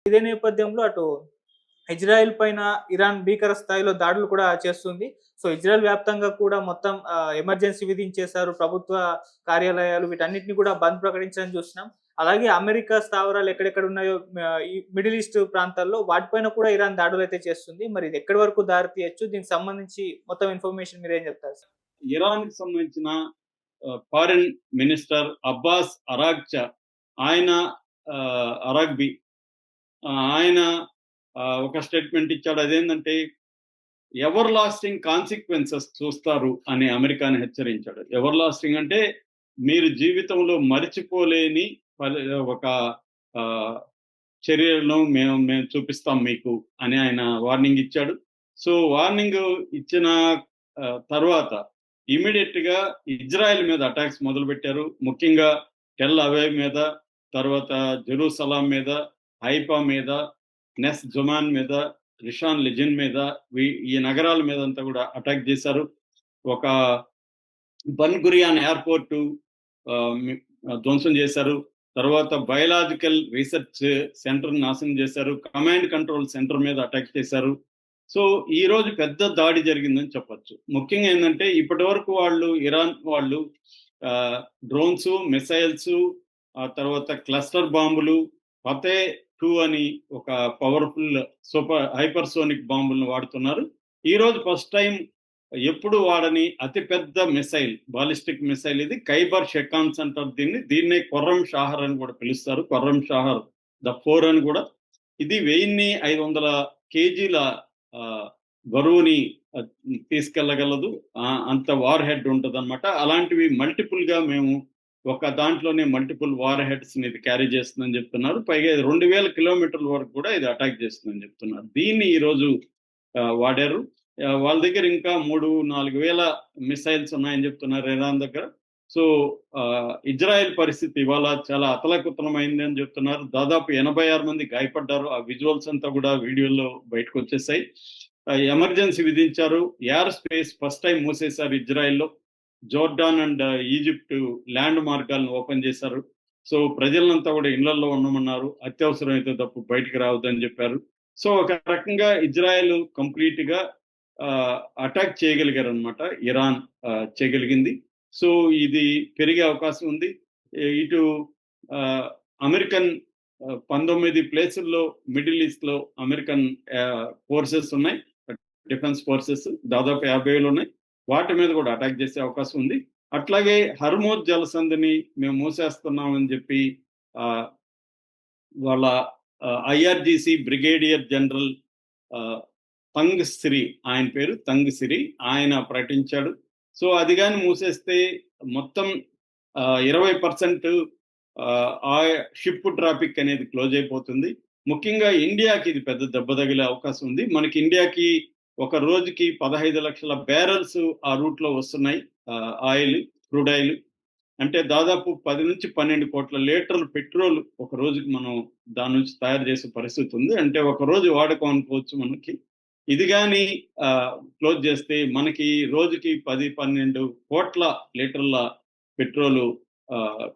ఇదే నేపథ్యంలో అటు ఇజ్రాయెల్ పైన ఇరాన్ భీకర స్థాయిలో దాడులు కూడా చేస్తుంది. సో, ఇజ్రాయెల్ వ్యాప్తంగా కూడా మొత్తం ఎమర్జెన్సీ విధించేశారు. ప్రభుత్వ కార్యాలయాలు వీటన్నిటిని కూడా బంద్ ప్రకటించడం చూస్తున్నాం. అలాగే అమెరికా స్థావరాలు ఎక్కడెక్కడ ఉన్నాయో ఈ మిడిల్ ఈస్ట్ ప్రాంతాల్లో వాటిపైన కూడా ఇరాన్ దాడులైతే చేస్తుంది. మరి ఇది ఎక్కడి వరకు దారి తీయొచ్చు? దీనికి సంబంధించి మొత్తం ఇన్ఫర్మేషన్ మీరేం చెప్తారు సార్? ఇరాన్‌కి సంబంధించిన ఫారిన్ మినిస్టర్ అబ్బాస్ అరాగ్చా ఆయన అరాగ్బీ ఆయన ఒక స్టేట్మెంట్ ఇచ్చాడు. అదేంటంటే ఎవర్ లాస్టింగ్ కాన్సిక్వెన్సెస్ చూస్తారు అని అమెరికాని హెచ్చరించాడు. ఎవర్ లాస్టింగ్ అంటే మీరు జీవితంలో మరిచిపోలేని ఒక చర్యలను మేము చూపిస్తాం మీకు అని ఆయన వార్నింగ్ ఇచ్చాడు. సో వార్నింగ్ ఇచ్చిన తర్వాత ఇమీడియట్ గా ఇజ్రాయెల్ మీద అటాక్స్ మొదలుపెట్టారు. ముఖ్యంగా టెల్ అవీవ్ మీద, తర్వాత జెరూసలాం మీద, హైఫా మీద, నెస్ జొమాన్ మీద, రిషాన్ లెజిన్ మీద, ఈ నగరాల మీద అంతా కూడా అటాక్ చేశారు. ఒక బన్ గురియాన్ ఎయిర్పోర్టు ధ్వంసం చేశారు. తర్వాత బయోలాజికల్ రీసెర్చ్ సెంటర్ నాశనం చేశారు. కమాండ్ కంట్రోల్ సెంటర్ మీద అటాక్ చేశారు. సో ఈ రోజు పెద్ద దాడి జరిగిందని చెప్పొచ్చు. ముఖ్యంగా ఏంటంటే ఇప్పటి వరకు ఇరాన్ వాళ్ళు డ్రోన్స్, మిసైల్స్, ఆ తర్వాత క్లస్టర్ బాంబులు, ఫతే 2 అని ఒక పవర్ఫుల్ సూపర్ హైపర్సోనిక్ బాంబులను వాడుతున్నారు. ఈ రోజు ఫస్ట్ టైం ఎప్పుడు వాడని అతిపెద్ద మిసైల్, బాలిస్టిక్ మిసైల్ ఇది ఖైబర్ షెకాన్స్ అంటారు దీన్నే ఖుర్రం షాహర్ అని కూడా పిలుస్తారు. ఖుర్రం షాహర్ ద 4 అని కూడా. ఇది 1500 కేజీల బరువుని తీసుకెళ్లగలదు. అంత వార్ హెడ్ ఉంటుంది అనమాట. అలాంటివి మల్టిపుల్ గా మేము ఒక దాంట్లోనే మల్టిపుల్ వార్ హెడ్స్ ని ఇది క్యారీ చేస్తుందని చెప్తున్నారు. పైగా 2000 కిలోమీటర్ల వరకు కూడా ఇది అటాక్ చేస్తుందని చెప్తున్నారు. దీన్ని ఈ రోజు వాడారు. వాళ్ళ దగ్గర ఇంకా 3-4 వేల మిసైల్స్ ఉన్నాయని చెప్తున్నారు ఇరాన్ దగ్గర. సో ఇజ్రాయెల్ పరిస్థితి ఇవాళ చాలా అతలకుతలమైంది అని చెప్తున్నారు. దాదాపు 86 మంది గాయపడ్డారు. ఆ విజువల్స్ అంతా కూడా వీడియోలో బయటకు వచ్చేసాయి. ఎమర్జెన్సీ విధించారు. ఎయిర్ స్పేస్ ఫస్ట్ టైం మూసేశారు ఇజ్రాయెల్లో. జోర్డాన్ అండ్ ఈజిప్ట్ ల్యాండ్ మార్గాలను ఓపెన్ చేశారు. సో ప్రజలంతా కూడా ఇళ్లలో ఉండమన్నారు. అత్యవసరం అయితే తప్ప బయటికి రావద్దని చెప్పారు. సో ఒక రకంగా ఇజ్రాయెల్ కంప్లీట్ గా అటాక్ చేయగలిగారు అనమాట. ఇరాన్ చేయగలిగింది. సో ఇది పెరిగే అవకాశం ఉంది. ఇటు అమెరికన్ 19 ప్లేసుల్లో మిడిల్ ఈస్ట్ లో అమెరికన్ ఫోర్సెస్ ఉన్నాయి, డిఫెన్స్ ఫోర్సెస్ దాదాపు 50,000 ఉన్నాయి. వాటి మీద కూడా అటాక్ చేసే అవకాశం ఉంది. అట్లాగే హర్మోజ్ జలసంధిని మేము మూసేస్తున్నామని చెప్పి వాళ్ళ ఐఆర్జీసీ బ్రిగేడియర్ జనరల్ తంగ్ సిరి, ఆయన పేరు తంగ్ సిరి, ఆయన ప్రకటించాడు. సో అది కానీ మూసేస్తే మొత్తం 20% ఆ షిప్ ట్రాఫిక్ అనేది క్లోజ్ అయిపోతుంది. ముఖ్యంగా ఇండియాకి ఇది పెద్ద దెబ్బ తగిలే అవకాశం ఉంది. మనకి ఇండియాకి ఒక రోజుకి 15 లక్షల బ్యారెల్స్ ఆ రూట్ లో వస్తున్నాయి. ఆయిల్, క్రూడ్ ఆయిల్ అంటే దాదాపు 10-12 కోట్ల లీటర్లు పెట్రోల్ ఒక రోజుకి మనం దాని నుంచి తయారు చేసే పరిస్థితి ఉంది. అంటే ఒక రోజు వాడకం అనుకోవచ్చు మనకి. ఇది కానీ క్లోజ్ చేస్తే మనకి రోజుకి 10-12 కోట్ల లీటర్ల పెట్రోలు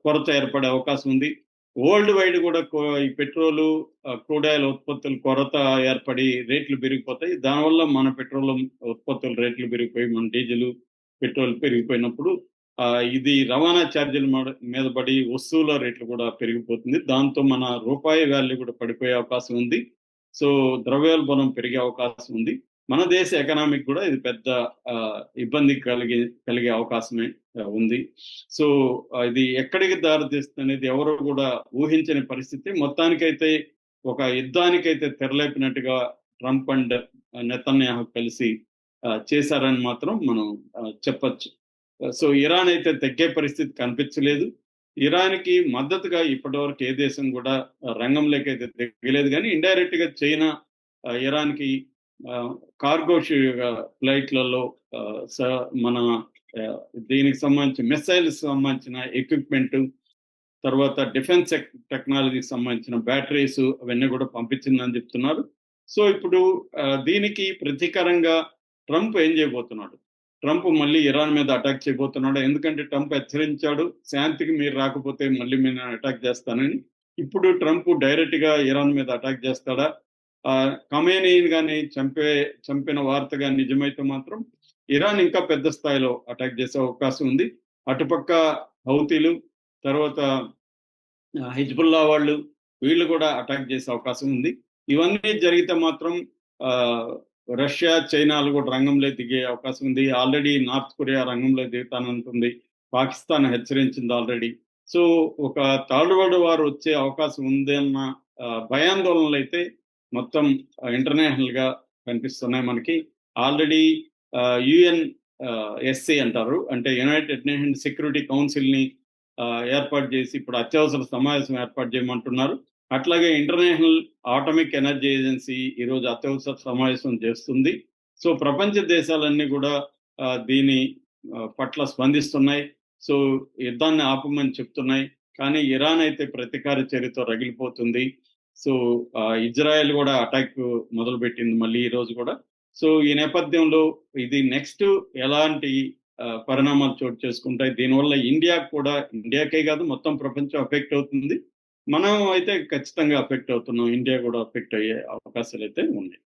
కొరత ఏర్పడే అవకాశం ఉంది. వరల్డ్ వైడ్ కూడా ఈ పెట్రోలు, క్రూడ్ ఆయిల్ ఉత్పత్తుల కొరత ఏర్పడి రేట్లు పెరిగిపోతాయి. దానివల్ల మన పెట్రోల్ ఉత్పత్తుల రేట్లు పెరిగిపోయి మన డీజిల్, పెట్రోల్ పెరిగిపోయినప్పుడు ఇది రవాణా ఛార్జీల మీద పడి వస్తువుల రేట్లు కూడా పెరిగిపోతుంది. దాంతో మన రూపాయి వాల్యూ కూడా పడిపోయే అవకాశం ఉంది. సో ద్రవ్యోల్బణం పెరిగే అవకాశం ఉంది. మన దేశ ఎకనామిక్ కూడా ఇది పెద్ద ఇబ్బంది కలిగే అవకాశమే ఉంది. సో ఇది ఎక్కడికి దారితీస్తుంది అనేది ఎవరు కూడా ఊహించని పరిస్థితి. మొత్తానికైతే ఒక యుద్ధానికైతే తెరలేపినట్టుగా ట్రంప్ అండ్ నెతన్యాహు కలిసి చేశారని మాత్రం మనం చెప్పచ్చు. సో ఇరాన్ అయితే తగ్గే పరిస్థితి కనిపించలేదు. ఇరాన్కి మద్దతుగా ఇప్పటివరకు ఏ దేశం కూడా రంగంలోకి అయితే దిగలేదు. కానీ ఇండైరెక్ట్ గా చైనా ఇరాన్కి కార్గో ఫ్లైట్లలో మన దీనికి సంబంధించిన మిసైల్స్ సంబంధించిన ఎక్విప్మెంట్, తర్వాత డిఫెన్స్ టెక్నాలజీకి సంబంధించిన బ్యాటరీస్ అవన్నీ కూడా పంపించిందని చెప్తున్నారు. సో ఇప్పుడు దీనికి ప్రతీకారంగా ట్రంప్ ఏం చేయబోతున్నాడు? ట్రంప్ మళ్ళీ ఇరాన్ మీద అటాక్ చేయబోతున్నాడు. ఎందుకంటే ట్రంప్ హెచ్చరించాడు, శాంతికి మీరు రాకపోతే మళ్ళీ నేను అటాక్ చేస్తానని. ఇప్పుడు ట్రంప్ డైరెక్ట్ గా ఇరాన్ మీద అటాక్ చేస్తాడా? ఖమేనీ గాని చంపిన వార్త కానీ నిజమైతే మాత్రం ఇరాన్ ఇంకా పెద్ద స్థాయిలో అటాక్ చేసే అవకాశం ఉంది. అటుపక్క హౌతీలు, తర్వాత హిజ్బుల్లా వాళ్ళు, వీళ్ళు కూడా అటాక్ చేసే అవకాశం ఉంది. ఇవన్నీ జరిగితే మాత్రం ఆ, రష్యా, చైనాలు కూడా రంగంలో దిగే అవకాశం ఉంది. ఆల్రెడీ నార్త్ కొరియా రంగంలో దిగుతానంటుంది. పాకిస్తాన్ హెచ్చరించింది ఆల్రెడీ. సో ఒక థర్డ్ వరల్డ్ వార్ వచ్చే అవకాశం ఉంది అన్న భయాందోళనలు అయితే మొత్తం ఇంటర్నేషనల్ గా కనిపిస్తున్నాయి మనకి. ఆల్రెడీ యుఎన్ ఎస్సీ అంటారు, అంటే యునైటెడ్ నేషన్ సెక్యూరిటీ కౌన్సిల్ ని ఏర్పాటు చేసి ఇప్పుడు అత్యవసర సమావేశం ఏర్పాటు చేయమంటున్నారు. అట్లాగే ఇంటర్నేషనల్ ఆటమిక్ ఎనర్జీ ఏజెన్సీ ఈరోజు అత్యవసర సమావేశం చేస్తుంది. సో ప్రపంచ దేశాలన్నీ కూడా దీని పట్ల స్పందిస్తున్నాయి. సో యుద్ధాన్ని ఆపమని చెప్తున్నాయి. కానీ ఇరాన్ అయితే ప్రతీకార చర్యతో రగిలిపోతుంది. సో ఇజ్రాయెల్ కూడా అటాక్ మొదలుపెట్టింది మళ్ళీ ఈ రోజు కూడా. సో ఈ నేపథ్యంలో ఇది నెక్స్ట్ ఎలాంటి పరిణామాలు చోటు చేసుకుంటాయి, దీనివల్ల ఇండియాకే కాదు మొత్తం ప్రపంచం అఫెక్ట్ అవుతుంది. మనం అయితే ఖచ్చితంగా అఫెక్ట్ అవుతున్నాం. ఇండియా కూడా అఫెక్ట్ అయ్యే అవకాశాలు అయితే ఉన్నాయి.